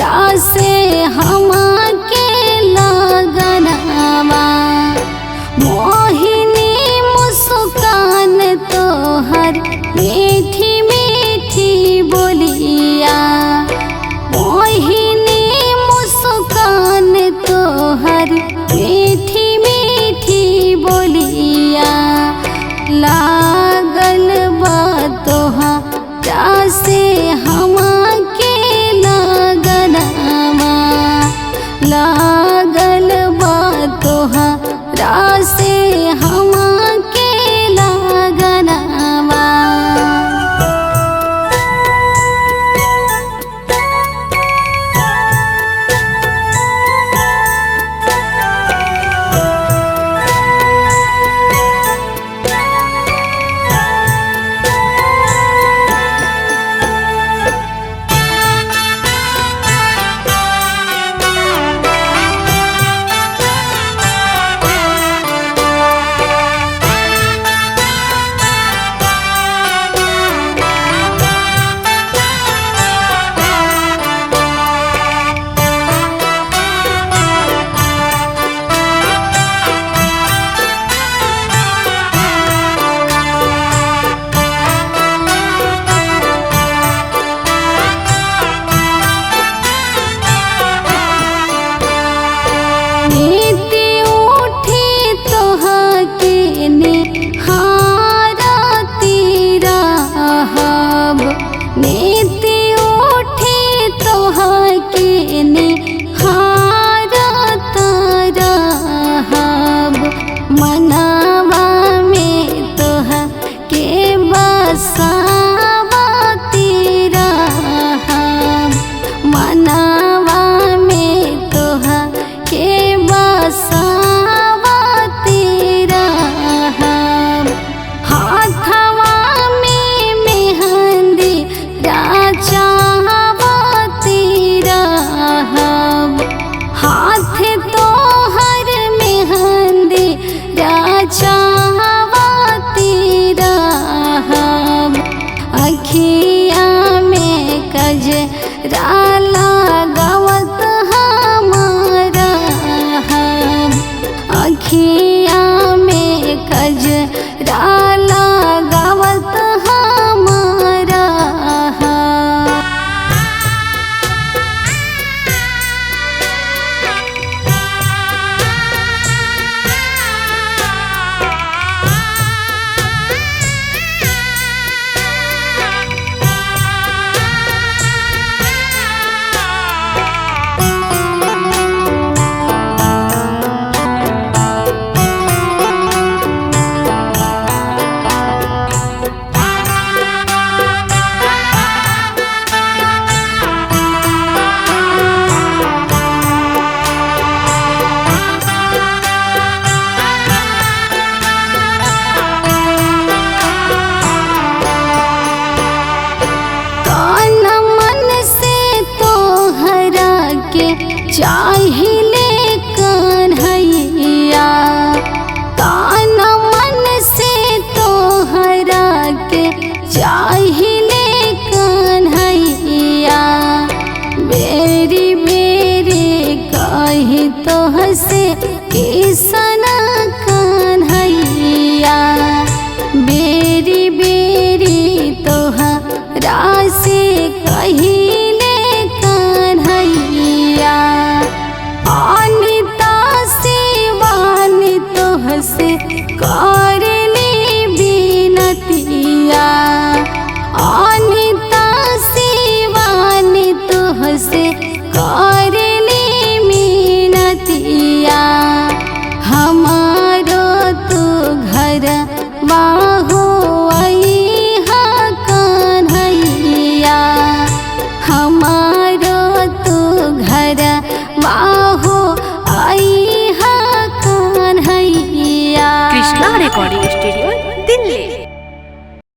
रासे हमा के लगनवा। मोहिनी मुस्कान तोहर मीठी मीठी बोलिया। मोहिनी मुस्कान तोहर मीठी मीठी बोलिया। लागल बा तोहरा से हमा के लगनवा। लागल बा तोहरा से हमा के लगनवा। नीति उठी तोहके निहारती रहब। नीति उठी तोहके निहारत रहब। मनवा में तोहके बसावती रहब। मनवा में तोहके बसावती रहब। हाथवा में मेहंदी रचावती रहब। हाथ तोहर मेहंदी रचावती रहब। अखिया में कजरा लगावत हमारा रहब। अखिया में कजरा लगावत हमारा रहब। तन मन से तोहरा के